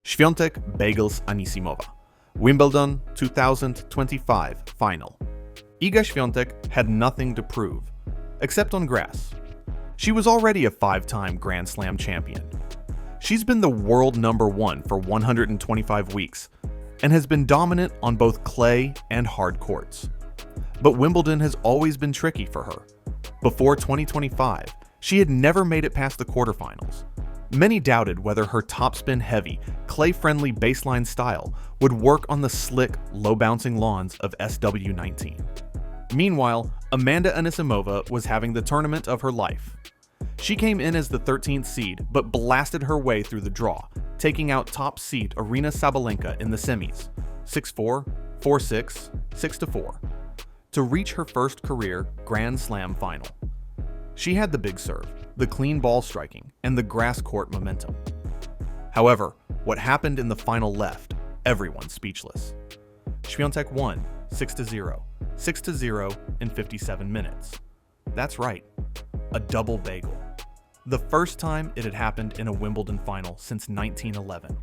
Swiatek bagels Anisimova. Wimbledon 2025 final. Iga Swiatek had nothing to prove, except on grass. She was already a 5-time Grand Slam champion. She's been the world #1 for 125 weeks and has been dominant on both clay and hard courts. But Wimbledon has always been tricky for her. Before 2025, she had never made it past the quarterfinals. Many doubted whether her topspin-heavy, clay-friendly baseline style would work on the slick, low-bouncing lawns of SW19. Meanwhile, Amanda Anisimova was having the tournament of her life. She came in as the 13th seed, but blasted her way through the draw, taking out top seed Aryna Sabalenka in the semis, 6-4, 4-6, 6-4, to reach her first career Grand Slam final. She had the big serve, the clean ball striking, and the grass court momentum. However, what happened in the final left everyone speechless. Swiatek won 6-0, 6-0 in 57 minutes. That's right, a double bagel. The first time it had happened in a Wimbledon final since 1911.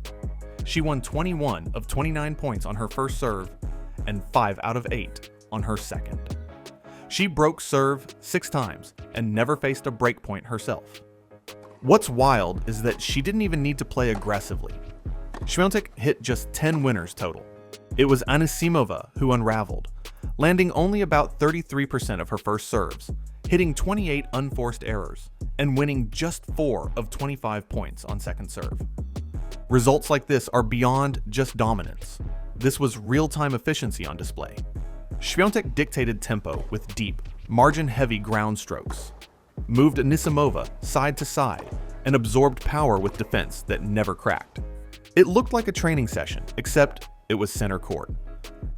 She won 21 of 29 points on her first serve and 5 out of 8 on her second. She broke serve 6 times and never faced a break point herself. What's wild is that she didn't even need to play aggressively. Swiatek hit just 10 winners total. It was Anisimova who unraveled, landing only about 33% of her first serves, hitting 28 unforced errors, and winning just 4 of 25 points on second serve. Results like this are beyond just dominance. This was real-time efficiency on display. Swiatek dictated tempo with deep, margin-heavy ground strokes, moved Anisimova side to side, and absorbed power with defense that never cracked. It looked like a training session, except it was center court.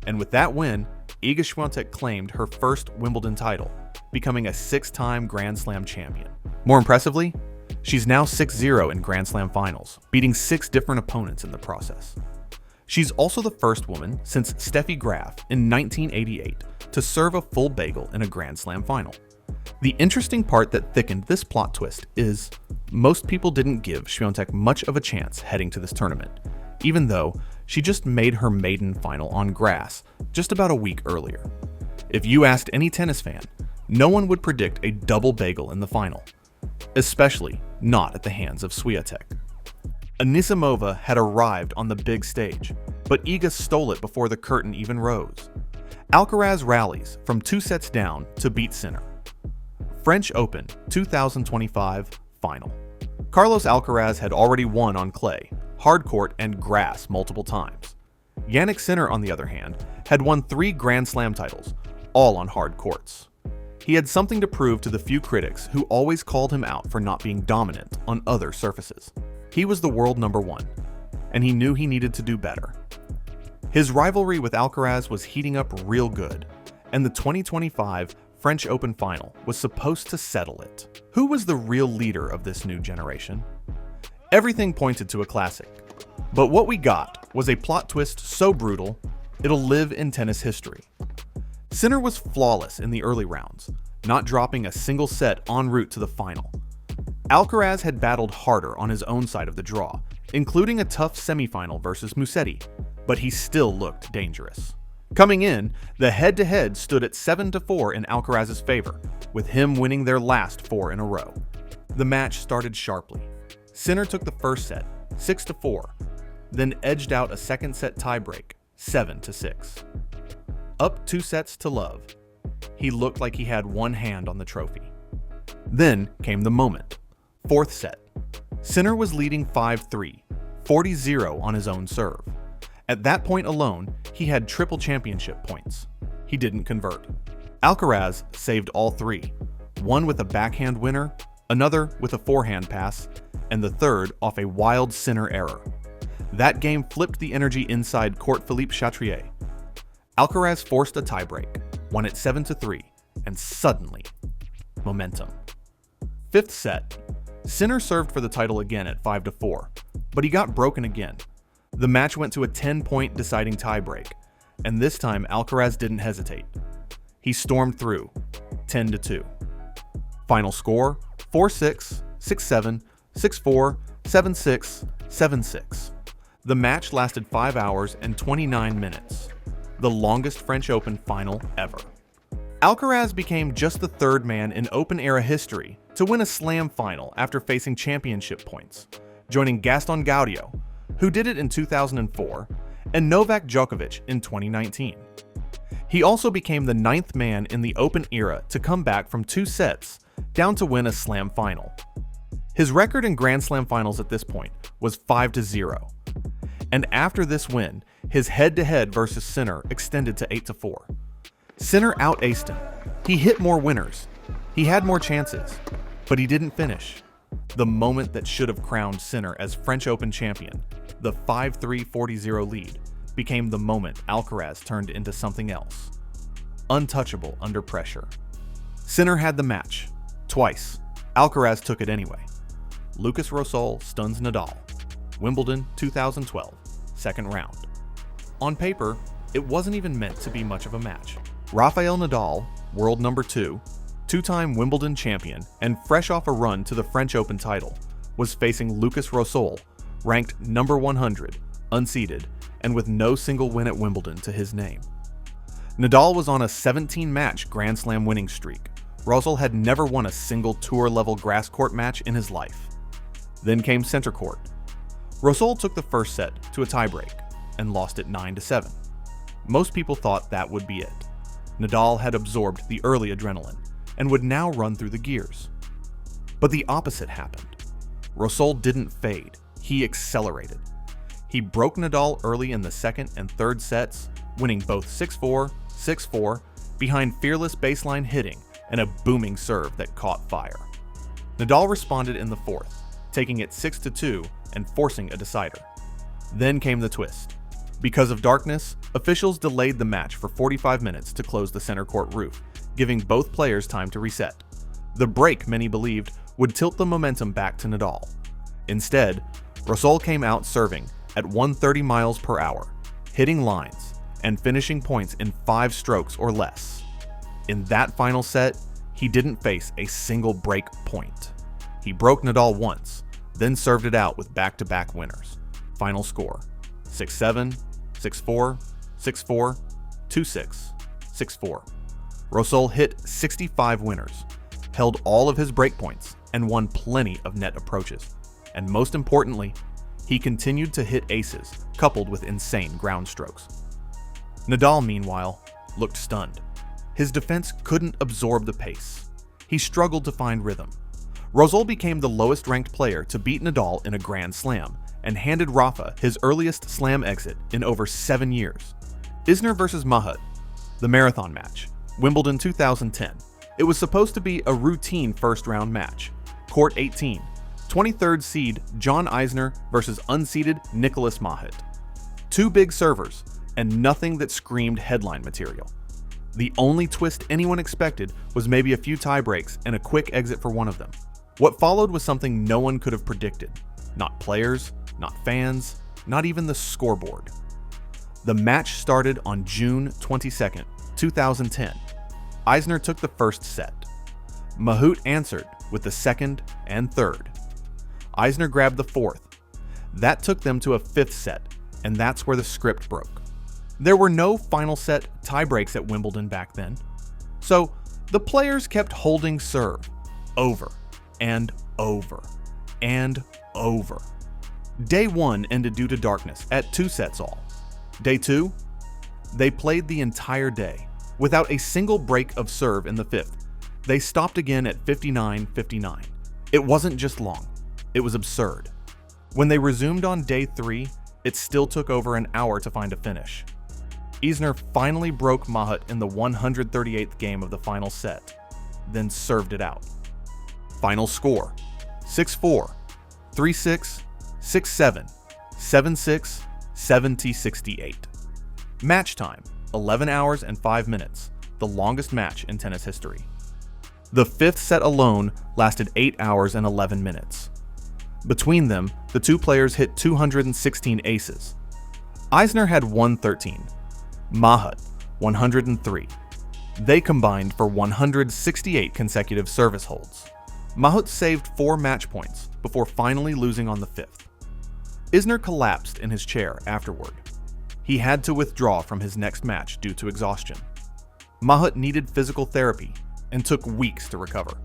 And with that win, Iga Swiatek claimed her first Wimbledon title, becoming a 6-time Grand Slam champion. More impressively, she's now 6-0 in Grand Slam finals, beating 6 different opponents in the process. She's also the first woman since Steffi Graf in 1988 to serve a full bagel in a Grand Slam final. The interesting part that thickened this plot twist is most people didn't give Swiatek much of a chance heading to this tournament, even though she just made her maiden final on grass just about a week earlier. If you asked any tennis fan, no one would predict a double bagel in the final, especially not at the hands of Swiatek. Anisimova had arrived on the big stage, but Iga stole it before the curtain even rose. Alcaraz rallies from 2 sets down to beat Isner. French Open 2025 final. Carlos Alcaraz had already won on clay, hard court, and grass multiple times. Jannik Sinner, on the other hand, had won 3 Grand Slam titles, all on hard courts. He had something to prove to the few critics who always called him out for not being dominant on other surfaces. He was the world #1, and he knew he needed to do better. His rivalry with Alcaraz was heating up real good, and the 2025 French Open final was supposed to settle it. Who was the real leader of this new generation? Everything pointed to a classic, but what we got was a plot twist so brutal, it'll live in tennis history. Sinner was flawless in the early rounds, not dropping a single set en route to the final. Alcaraz had battled harder on his own side of the draw, including a tough semifinal versus Musetti, but he still looked dangerous. Coming in, the head-to-head stood at 7-4 in Alcaraz's favor, with him winning their last 4 in a row. The match started sharply. Sinner took the first set, 6-4, then edged out a second set tiebreak, 7-6. Up 2 sets to love, he looked like he had one hand on the trophy. Then came the moment. 4th set. Sinner was leading 5-3, 40-0 on his own serve. At that point alone, he had triple championship points. He didn't convert. Alcaraz saved all 3, one with a backhand winner, another with a forehand pass, and the third off a wild Sinner error. That game flipped the energy inside court Philippe Chatrier. Alcaraz forced a tiebreak, won it 7-3, and suddenly, momentum. 5th set. Sinner served for the title again at 5-4, but he got broken again. The match went to a 10-point deciding tiebreak, and this time Alcaraz didn't hesitate. He stormed through, 10-2. Final score, 4-6, 6-7, 6-4, 7-6, 7-6. The match lasted 5 hours and 29 minutes, the longest French Open final ever. Alcaraz became just the third man in Open-era history to win a Slam final after facing championship points, joining Gaston Gaudio, who did it in 2004, and Novak Djokovic in 2019. He also became the 9th man in the Open era to come back from 2 sets down to win a Slam final. His record in Grand Slam finals at this point was 5-0. And after this win, his head-to-head versus Sinner extended to 8-4. Sinner out-aced him. He hit more winners. He had more chances, but he didn't finish. The moment that should have crowned Sinner as French Open champion, the 5-3 40-0 lead, became the moment Alcaraz turned into something else. Untouchable under pressure. Sinner had the match. Twice. Alcaraz took it anyway. Lucas Rosol stuns Nadal. Wimbledon 2012, second round. On paper, it wasn't even meant to be much of a match. Rafael Nadal, world number 2, 2-time Wimbledon champion, and fresh off a run to the French Open title, was facing Lucas Rosol, ranked number 100, unseeded, and with no single win at Wimbledon to his name. Nadal was on a 17-match Grand Slam winning streak. Rosol had never won a single tour-level grass court match in his life. Then came center court. Rosol took the first set to a tiebreak and lost it 9-7. Most people thought that would be it. Nadal had absorbed the early adrenaline and would now run through the gears. But the opposite happened. Rosol didn't fade, he accelerated. He broke Nadal early in the second and third sets, winning both 6-4, 6-4, behind fearless baseline hitting and a booming serve that caught fire. Nadal responded in the fourth, taking it 6-2 and forcing a decider. Then came the twist. Because of darkness, officials delayed the match for 45 minutes to close the center court roof, giving both players time to reset. The break, many believed, would tilt the momentum back to Nadal. Instead, Rosol came out serving at 130 miles per hour, hitting lines, and finishing points in 5 strokes or less. In that final set, he didn't face a single break point. He broke Nadal once, then served it out with back-to-back winners. Final score: 6-7, 6-4, 6-4, 2-6, 6-4. Rosol hit 65 winners, held all of his breakpoints, and won plenty of net approaches. And most importantly, he continued to hit aces, coupled with insane ground strokes. Nadal, meanwhile, looked stunned. His defense couldn't absorb the pace. He struggled to find rhythm. Rosol became the lowest-ranked player to beat Nadal in a Grand Slam, and handed Rafa his earliest Slam exit in over 7 years. Isner vs. Mahut, the marathon match, Wimbledon 2010. It was supposed to be a routine first-round match. Court 18, 23rd seed John Isner versus unseeded Nicolas Mahut. 2 big servers, and nothing that screamed headline material. The only twist anyone expected was maybe a few tie breaks and a quick exit for one of them. What followed was something no one could have predicted. Not players, not fans, not even the scoreboard. The match started on June 22nd, 2010. Isner took the first set. Mahut answered with the second and third. Isner grabbed the fourth. That took them to a 5th set, and that's where the script broke. There were no final set tiebreaks at Wimbledon back then. So the players kept holding serve over and over and over. Day 1 ended due to darkness at 2 sets all. Day 2, they played the entire day without a single break of serve in the 5th. They stopped again at 59-59. It wasn't just long, it was absurd. When they resumed on day 3, it still took over an hour to find a finish. Isner finally broke Mahut in the 138th game of the final set, then served it out. Final score: 6-4, 3-6, 6-7, 7-6, 70-68. Match time: 11 hours and 5 minutes, the longest match in tennis history. The 5th set alone lasted 8 hours and 11 minutes. Between them, the 2 players hit 216 aces. Isner had 113, Mahut 103. They combined for 168 consecutive service holds. Mahut saved 4 match points before finally losing on the 5th. Isner collapsed in his chair afterward. He had to withdraw from his next match due to exhaustion. Mahut needed physical therapy and took weeks to recover.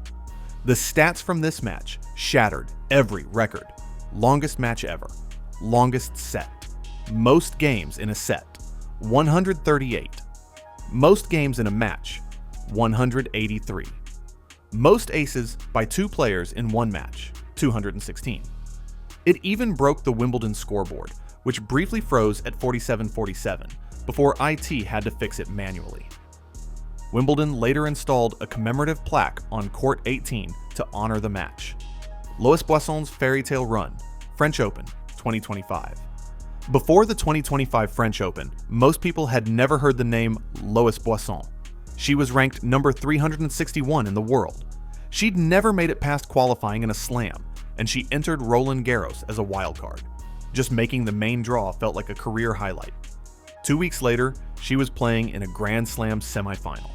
The stats from this match shattered every record. Longest match ever, longest set, most games in a set, 138. Most games in a match, 183. Most aces by two players in one match, 216. It even broke the Wimbledon scoreboard, which briefly froze at 47-47 before IT had to fix it manually. Wimbledon later installed a commemorative plaque on court 18 to honor the match. Lois Boisson's fairy tale run, French Open, 2025. Before the 2025 French Open, most people had never heard the name Lois Boisson. She was ranked number 361 in the world. She'd never made it past qualifying in a slam, and she entered Roland Garros as a wildcard. Just making the main draw felt like a career highlight. 2 weeks later, she was playing in a Grand Slam semifinal.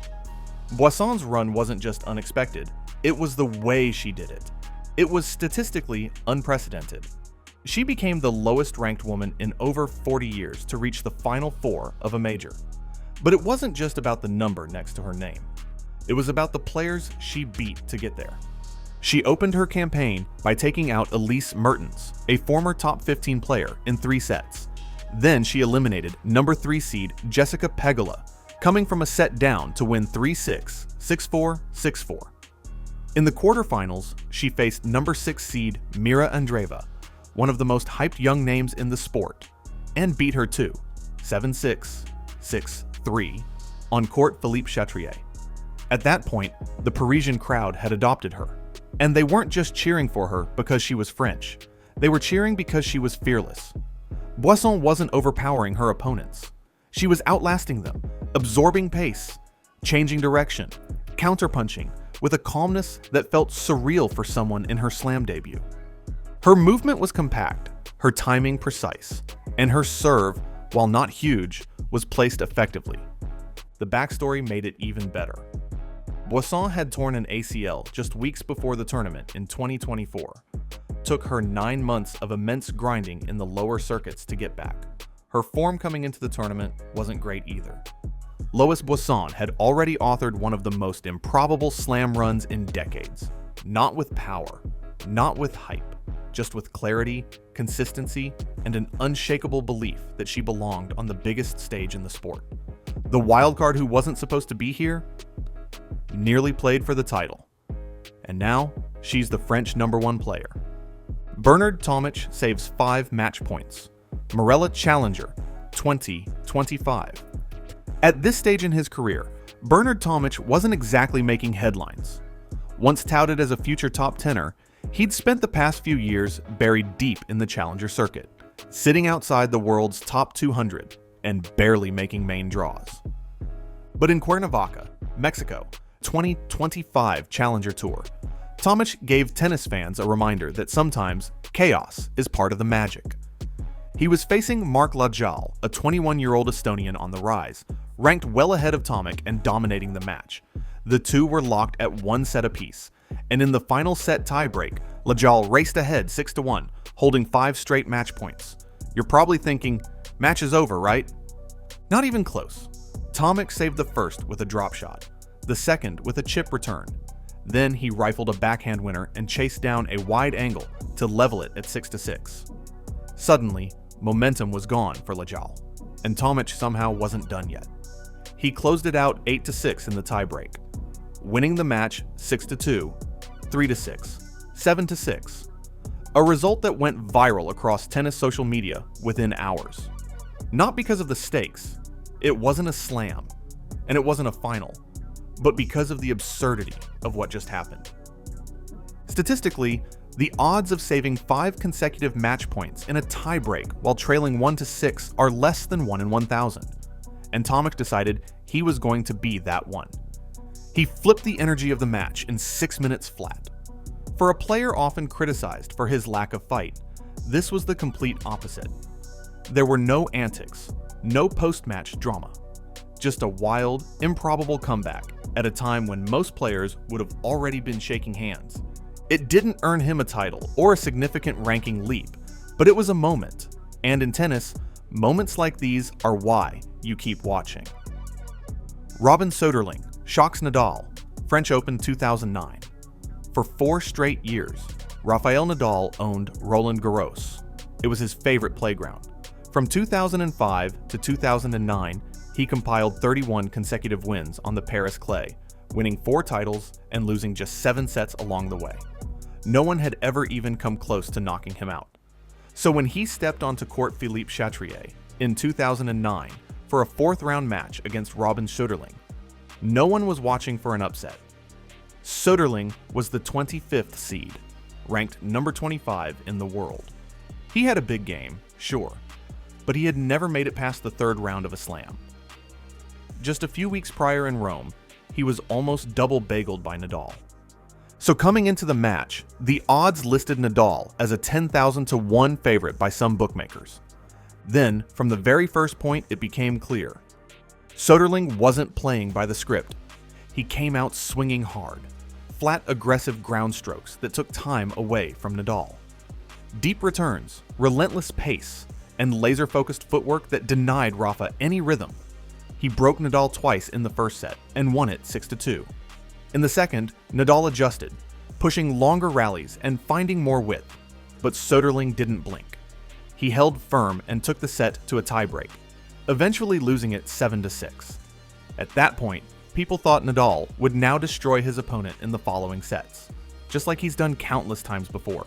Boisson's run wasn't just unexpected, it was the way she did it. It was statistically unprecedented. She became the lowest ranked woman in over 40 years to reach the final four of a major. But it wasn't just about the number next to her name. It was about the players she beat to get there. She opened her campaign by taking out Elise Mertens, a former top 15 player, in 3 sets. Then she eliminated number 3 seed Jessica Pegula, coming from a set down to win 3-6, 6-4, 6-4. In the quarterfinals, she faced number 6 seed Mira Andreeva, one of the most hyped young names in the sport, and beat her too, 7-6, 6-3, on court Philippe Chatrier. At that point, the Parisian crowd had adopted her, and they weren't just cheering for her because she was French, they were cheering because she was fearless. Boisson wasn't overpowering her opponents. She was outlasting them, absorbing pace, changing direction, counterpunching, with a calmness that felt surreal for someone in her slam debut. Her movement was compact, her timing precise, and her serve, while not huge, was placed effectively. The backstory made it even better. Boisson had torn an ACL just weeks before the tournament in 2024. Took her 9 months of immense grinding in the lower circuits to get back. Her form coming into the tournament wasn't great either. Lois Boisson had already authored one of the most improbable slam runs in decades. Not with power, not with hype, just with clarity, consistency, and an unshakable belief that she belonged on the biggest stage in the sport. The wildcard who wasn't supposed to be here nearly played for the title. And now, she's the French #1 player. Bernard Tomic saves 5 match points. Morella Challenger, 2025. At this stage in his career, Bernard Tomic wasn't exactly making headlines. Once touted as a future top 10er, he'd spent the past few years buried deep in the challenger circuit, sitting outside the world's top 200 and barely making main draws. But in Cuernavaca, Mexico, 2025 Challenger Tour, Tomic gave tennis fans a reminder that sometimes chaos is part of the magic. He was facing Marc Lajal, a 21-year-old Estonian on the rise, ranked well ahead of Tomic and dominating the match. The two were locked at 1 set apiece, and in the final set tiebreak, Lajal raced ahead 6-1, holding 5 straight match points. You're probably thinking, match is over, right? Not even close. Tomic saved the first with a drop shot, the second with a chip return. Then he rifled a backhand winner and chased down a wide angle to level it at 6-6. Suddenly, momentum was gone for Lajal, and Tomic somehow wasn't done yet. He closed it out 8-6 in the tiebreak, winning the match 6-2, 3-6, 7-6. A result that went viral across tennis social media within hours. Not because of the stakes, it wasn't a slam, and it wasn't a final, but because of the absurdity of what just happened. Statistically, the odds of saving 5 consecutive match points in a tiebreak while trailing 1-6 are less than 1 in 1,000, and Tomic decided he was going to be that one. He flipped the energy of the match in 6 minutes flat. For a player often criticized for his lack of fight, this was the complete opposite. There were no antics, no post-match drama, just a wild, improbable comeback at a time when most players would have already been shaking hands. It didn't earn him a title or a significant ranking leap, But it was a moment, and in tennis, moments like these are why you keep watching. Robin Soderling shocks Nadal, French Open 2009. For 4 straight years, Rafael Nadal owned Roland Garros. It was his favorite playground. From 2005 to 2009, he compiled 31 consecutive wins on the Paris clay, winning 4 titles and losing just 7 sets along the way. No one had ever even come close to knocking him out. So when he stepped onto court Philippe Chatrier in 2009 for a 4th-round match against Robin Soderling, no one was watching for an upset. Soderling was the 25th seed, ranked number 25 in the world. He had a big game, sure, but he had never made it past the 3rd round of a slam. Just a few weeks prior in Rome, he was almost double bageled by Nadal. So coming into the match, the odds listed Nadal as a 10,000 to 1 favorite by some bookmakers. Then, from the very first point, it became clear. Soderling wasn't playing by the script. He came out swinging hard, flat aggressive ground strokes that took time away from Nadal. Deep returns, relentless pace, and laser-focused footwork that denied Rafa any rhythm. He broke Nadal twice in the first set and won it 6-2. In the second, Nadal adjusted, pushing longer rallies and finding more width, but Soderling didn't blink. He held firm and took the set to a tiebreak, eventually losing it 7-6. At that point, people thought Nadal would now destroy his opponent in the following sets, just like he's done countless times before.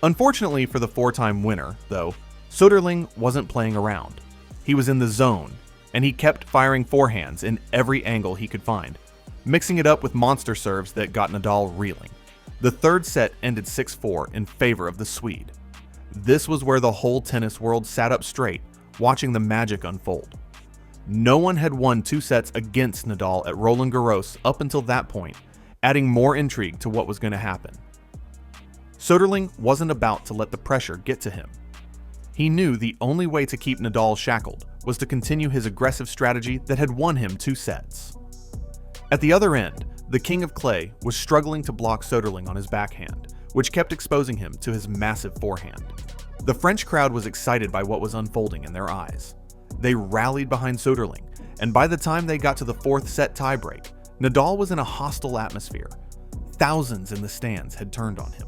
Unfortunately for the 4-time winner, though, Soderling wasn't playing around. He was in the zone, and he kept firing forehands in every angle he could find, mixing it up with monster serves that got Nadal reeling. The 3rd set ended 6-4 in favor of the Swede. This was where the whole tennis world sat up straight, watching the magic unfold. No one had won 2 sets against Nadal at Roland Garros up until that point, adding more intrigue to what was going to happen. Soderling wasn't about to let the pressure get to him. He knew the only way to keep Nadal shackled was to continue his aggressive strategy that had won him 2 sets. At the other end, the King of Clay was struggling to block Soderling on his backhand, which kept exposing him to his massive forehand. The French crowd was excited by what was unfolding in their eyes. They rallied behind Soderling, and by the time they got to the 4th set tiebreak, Nadal was in a hostile atmosphere. Thousands in the stands had turned on him.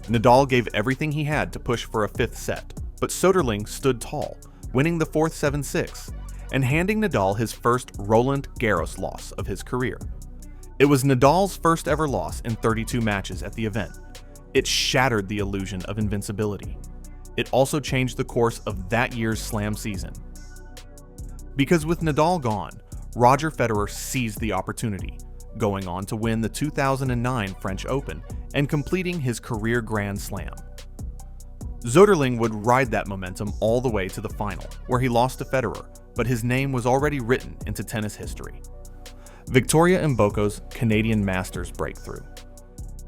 Nadal gave everything he had to push for a 5th set, but Soderling stood tall, winning the 4th 7-6, and handing Nadal his first Roland Garros loss of his career. It was Nadal's first ever loss in 32 matches at the event. It shattered the illusion of invincibility. It also changed the course of that year's slam season. Because with Nadal gone, Roger Federer seized the opportunity, going on to win the 2009 French Open and completing his career Grand Slam. Soderling would ride that momentum all the way to the final, where he lost to Federer, but his name was already written into tennis history. Victoria Mboko's Canadian Masters breakthrough.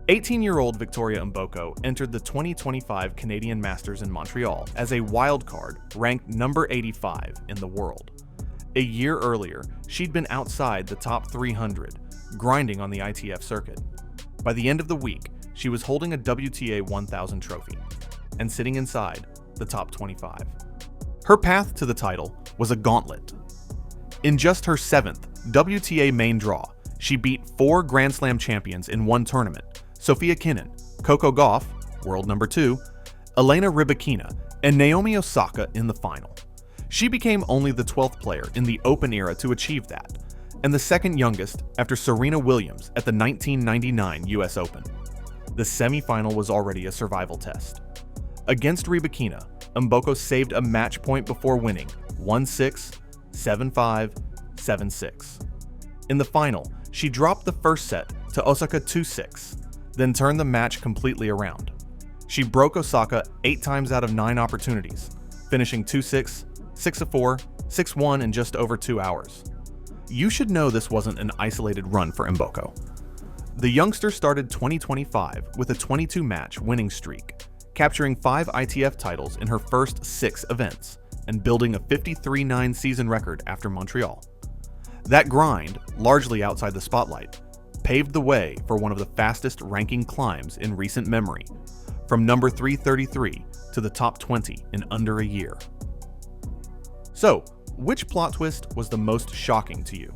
18-year-old Victoria Mboko entered the 2025 Canadian Masters in Montreal as a wild card ranked number 85 in the world. A year earlier, she'd been outside the top 300, grinding on the ITF circuit. By the end of the week, she was holding a WTA 1000 trophy and sitting inside the top 25. Her path to the title was a gauntlet. In just her 7th WTA main draw, she beat 4 Grand Slam champions in one tournament: Sofia Kenin, Coco Gauff, world number 2, Elena Rybakina, and Naomi Osaka in the final. She became only the 12th player in the Open era to achieve that, and the second youngest after Serena Williams at the 1999 US Open. The semi-final was already a survival test. Against Rybakina, Mboko saved a match point before winning 1-6, 7-5, 7-6. In the final, she dropped the first set to Osaka 2-6, then turned the match completely around. She broke Osaka 8 times out of 9 opportunities, finishing 2-6, 6-4, 6-1 in just over 2 hours. You should know this wasn't an isolated run for Mboko. The youngster started 2025 with a 22-match winning streak, capturing 5 ITF titles in her first 6 events, and building a 53-9 season record after Montreal. That grind, largely outside the spotlight, paved the way for one of the fastest ranking climbs in recent memory. from number 333 to the top 20 in under a year. So, which plot twist was the most shocking to you?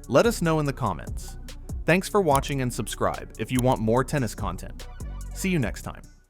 Let us know in the comments. Thanks for watching and subscribe if you want more tennis content. See you next time.